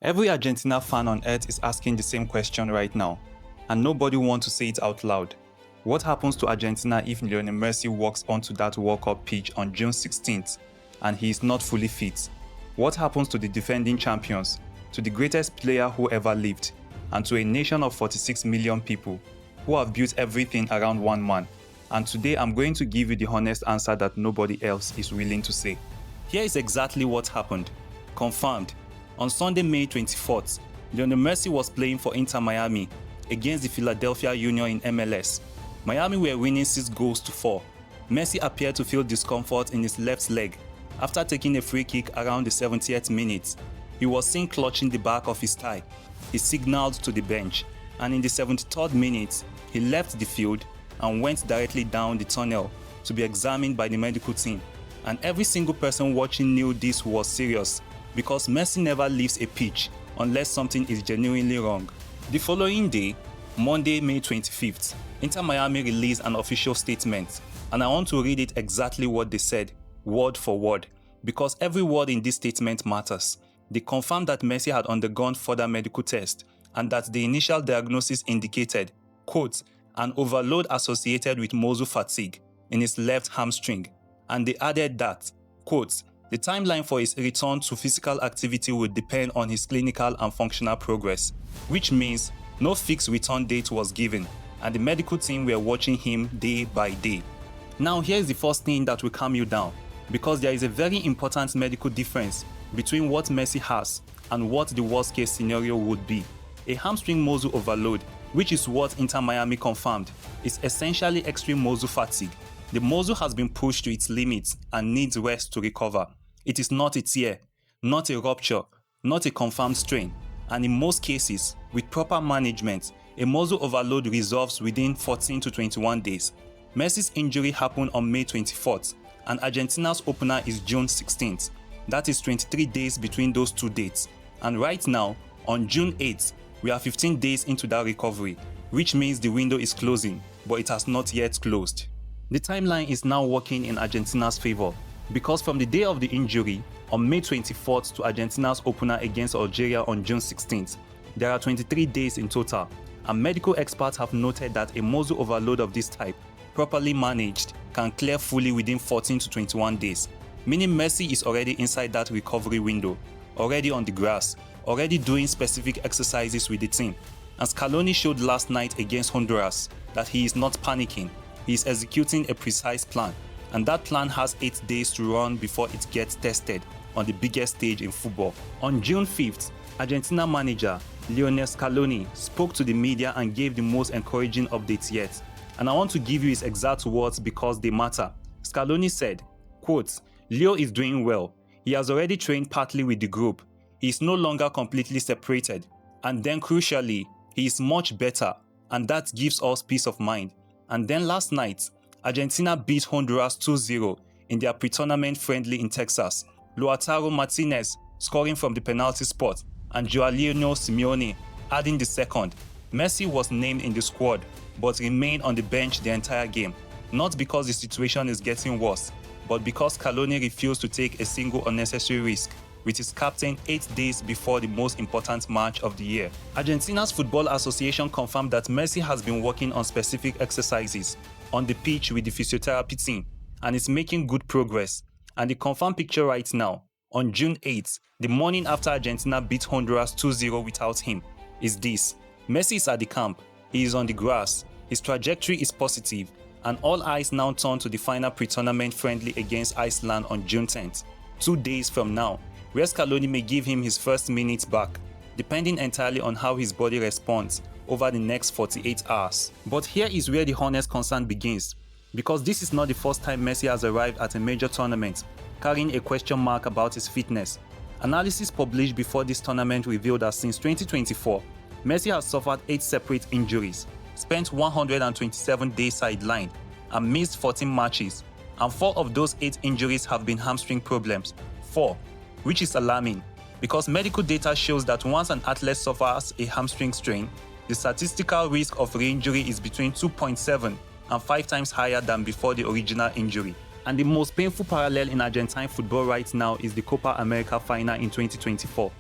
Every Argentina fan on earth is asking the same question right now, and nobody wants to say it out loud. What happens to Argentina if Lionel Messi walks onto that World Cup pitch on June 16th and he is not fully fit? What happens to the defending champions, to the greatest player who ever lived, and to a nation of 46 million people who have built everything around one man? And today I'm going to give you the honest answer that nobody else is willing to say. Here is exactly what happened. Confirmed. On Sunday, May 24th, Lionel Messi was playing for Inter Miami against the Philadelphia Union in MLS. Miami were winning 6-4. Messi appeared to feel discomfort in his left leg after taking a free kick around the 70th minute. He was seen clutching the back of his thigh. He signaled to the bench, and in the 73rd minute, he left the field and went directly down the tunnel to be examined by the medical team. And every single person watching knew this was serious, because Messi never leaves a pitch unless something is genuinely wrong. The following day, Monday, May 25th, Inter Miami released an official statement, and I want to read it exactly what they said, word for word, because every word in this statement matters. They confirmed that Messi had undergone further medical tests and that the initial diagnosis indicated, quote, an overload associated with muscle fatigue in his left hamstring, and they added that, quote, the timeline for his return to physical activity would depend on his clinical and functional progress, which means no fixed return date was given, and the medical team were watching him day by day. Now here's the first thing that will calm you down, because there is a very important medical difference between what Messi has and what the worst case scenario would be. A hamstring muscle overload, which is what Inter Miami confirmed, is essentially extreme muscle fatigue. The muscle has been pushed to its limits and needs rest to recover. It is not a tear, not a rupture, not a confirmed strain, and in most cases, with proper management, a muscle overload resolves within 14 to 21 days. Messi's injury happened on May 24th, and Argentina's opener is June 16th. That is 23 days between those two dates. And right now, on June 8th, we are 15 days into that recovery, which means the window is closing, but it has not yet closed. The timeline is now working in Argentina's favor, because from the day of the injury, on May 24th to Argentina's opener against Algeria on June 16th, there are 23 days in total, and medical experts have noted that a muscle overload of this type, properly managed, can clear fully within 14 to 21 days, meaning Messi is already inside that recovery window, already on the grass, already doing specific exercises with the team. And Scaloni showed last night against Honduras that he is not panicking. He is executing a precise plan, and that plan has 8 days to run before it gets tested on the biggest stage in football. On June 5th, Argentina manager Lionel Scaloni spoke to the media and gave the most encouraging updates yet. And I want to give you his exact words because they matter. Scaloni said, quote, Leo is doing well. He has already trained partly with the group. He is no longer completely separated. And then crucially, he is much better, and that gives us peace of mind. And then last night, Argentina beat Honduras 2-0 in their pre-tournament friendly in Texas. Lautaro Martinez scoring from the penalty spot and Lionel Simeone adding the second. Messi was named in the squad but remained on the bench the entire game, not because the situation is getting worse, but because Scaloni refused to take a single unnecessary risk with his captain 8 days before the most important match of the year. Argentina's Football Association confirmed that Messi has been working on specific exercises on the pitch with the physiotherapy team and is making good progress. And the confirmed picture right now, on June 8th, the morning after Argentina beat Honduras 2-0 without him, is this. Messi is at the camp, he is on the grass, his trajectory is positive, and all eyes now turn to the final pre-tournament friendly against Iceland on June 10th, 2 days from now, where Scaloni may give him his first minutes back, depending entirely on how his body responds over the next 48 hours. But here is where the honest concern begins, because this is not the first time Messi has arrived at a major tournament carrying a question mark about his fitness. Analysis published before this tournament revealed that since 2024, Messi has suffered 8 separate injuries, spent 127 days sidelined, and missed 14 matches, and 4 of those 8 injuries have been hamstring problems. 4, which is alarming, because medical data shows that once an athlete suffers a hamstring strain, the statistical risk of re-injury is between 2.7 and 5 times higher than before the original injury. And the most painful parallel in Argentine football right now is the Copa America final in 2024.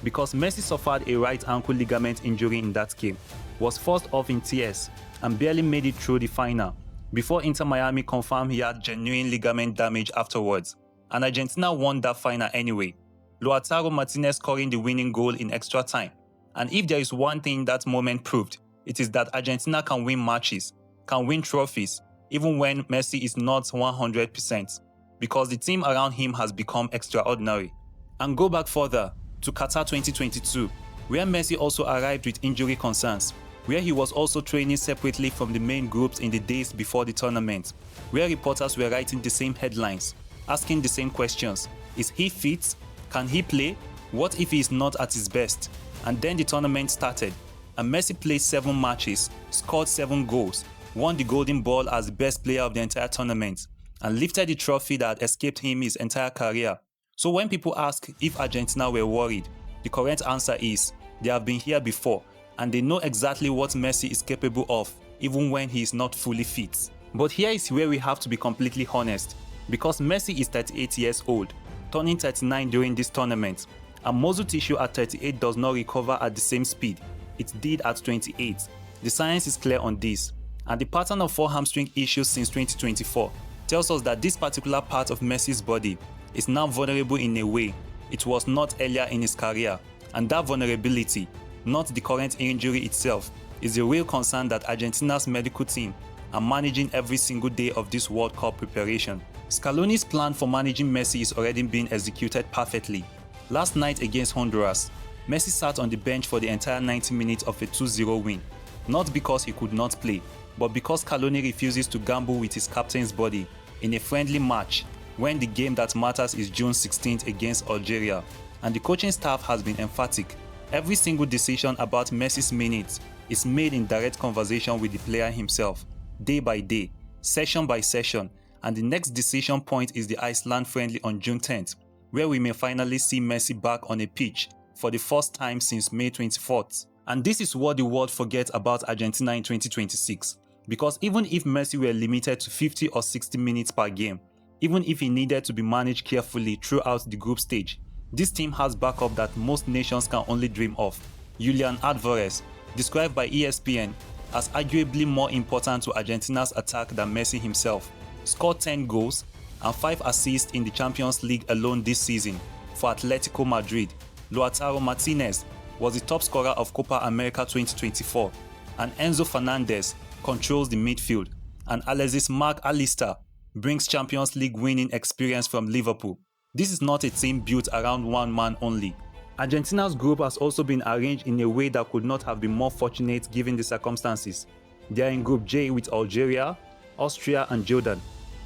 because Messi suffered a right ankle ligament injury in that game, was forced off in tears, and barely made it through the final, before Inter Miami confirmed he had genuine ligament damage afterwards, and Argentina won that final anyway. Lautaro Martinez scoring the winning goal in extra time. And if there is one thing that moment proved, it is that Argentina can win matches, can win trophies, even when Messi is not 100%, because the team around him has become extraordinary. And go back further to Qatar 2022, where Messi also arrived with injury concerns, where he was also training separately from the main groups in the days before the tournament, where reporters were writing the same headlines, asking the same questions. Is he fit? Can he play? What if he is not at his best? And then the tournament started, and Messi played 7 matches, scored 7 goals, won the Golden Ball as the best player of the entire tournament, and lifted the trophy that escaped him his entire career. So when people ask if Argentina were worried, the correct answer is they have been here before, and they know exactly what Messi is capable of, even when he is not fully fit. But here is where we have to be completely honest, because Messi is 38 years old, turning 39 during this tournament, and muscle tissue at 38 does not recover at the same speed it did at 28. The science is clear on this, and the pattern of 4 hamstring issues since 2024 tells us that this particular part of Messi's body is now vulnerable in a way it was not earlier in his career, and that vulnerability, not the current injury itself, is a real concern that Argentina's medical team are managing every single day of this World Cup preparation. Scaloni's plan for managing Messi is already being executed perfectly. Last night against Honduras, Messi sat on the bench for the entire 90 minutes of a 2-0 win, not because he could not play, but because Scaloni refuses to gamble with his captain's body in a friendly match when the game that matters is June 16th against Algeria, and the coaching staff has been emphatic. Every single decision about Messi's minutes is made in direct conversation with the player himself, day by day, session by session, and the next decision point is the Iceland friendly on June 10th, where we may finally see Messi back on a pitch for the first time since May 24th. And this is what the world forgets about Argentina in 2026, because even if Messi were limited to 50 or 60 minutes per game, even if he needed to be managed carefully throughout the group stage, this team has backup that most nations can only dream of. Julian Alvarez, described by ESPN as arguably more important to Argentina's attack than Messi himself, scored 10 goals and 5 assists in the Champions League alone this season for Atletico Madrid. Lautaro Martinez was the top scorer of Copa America 2024, and Enzo Fernandez controls the midfield, and Alexis Mac Allister brings Champions League winning experience from Liverpool. This is not a team built around one man only. Argentina's group has also been arranged in a way that could not have been more fortunate given the circumstances. They are in Group J with Algeria, Austria and Jordan,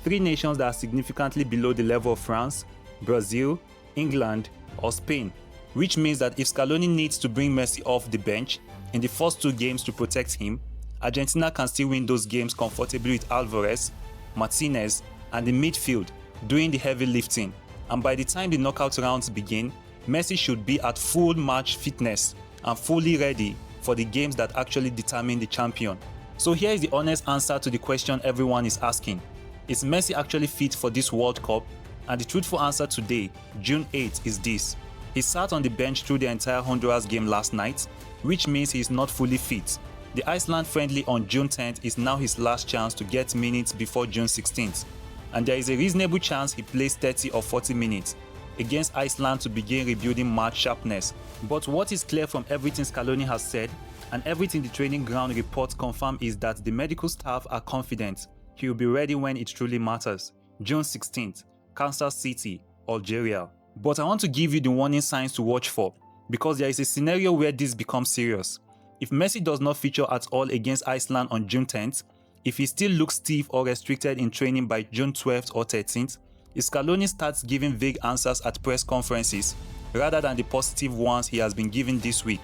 3 nations that are significantly below the level of France, Brazil, England or Spain, which means that if Scaloni needs to bring Messi off the bench in the first 2 games to protect him, Argentina can still win those games comfortably with Alvarez, Martinez and the midfield doing the heavy lifting, and by the time the knockout rounds begin, Messi should be at full match fitness and fully ready for the games that actually determine the champion. So here is the honest answer to the question everyone is asking. Is Messi actually fit for this World Cup? And the truthful answer today, June 8th, is this. He sat on the bench through the entire Honduras game last night, which means he is not fully fit. The Iceland friendly on June 10th is now his last chance to get minutes before June 16th, and there is a reasonable chance he plays 30 or 40 minutes against Iceland to begin rebuilding match sharpness. But what is clear from everything Scaloni has said and everything the training ground reports confirm is that the medical staff are confident he will be ready when it truly matters. June 16th, Kansas City, Algeria. But I want to give you the warning signs to watch for, because there is a scenario where this becomes serious. If Messi does not feature at all against Iceland on June 10th, if he still looks stiff or restricted in training by June 12th or 13th, if Scaloni starts giving vague answers at press conferences rather than the positive ones he has been giving this week,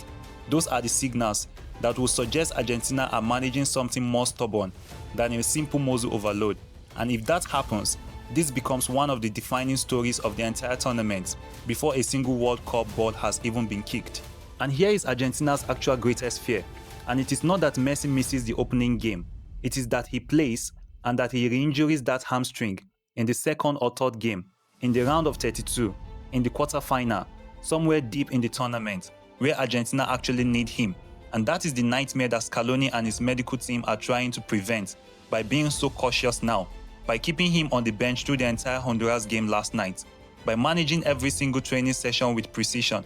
those are the signals that will suggest Argentina are managing something more stubborn than a simple muscle overload. And if that happens, this becomes one of the defining stories of the entire tournament before a single World Cup ball has even been kicked. And here is Argentina's actual greatest fear. And it is not that Messi misses the opening game. It is that he plays and that he re-injures that hamstring in the second or third game, in the round of 32, in the quarterfinal, somewhere deep in the tournament, where Argentina actually need him. And that is the nightmare that Scaloni and his medical team are trying to prevent by being so cautious now, by keeping him on the bench through the entire Honduras game last night, by managing every single training session with precision.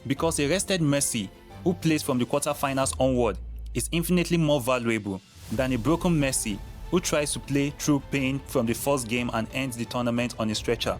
Because a rested Messi, who plays from the quarterfinals onward, is infinitely more valuable than a broken Messi who tries to play through pain from the first game and ends the tournament on a stretcher.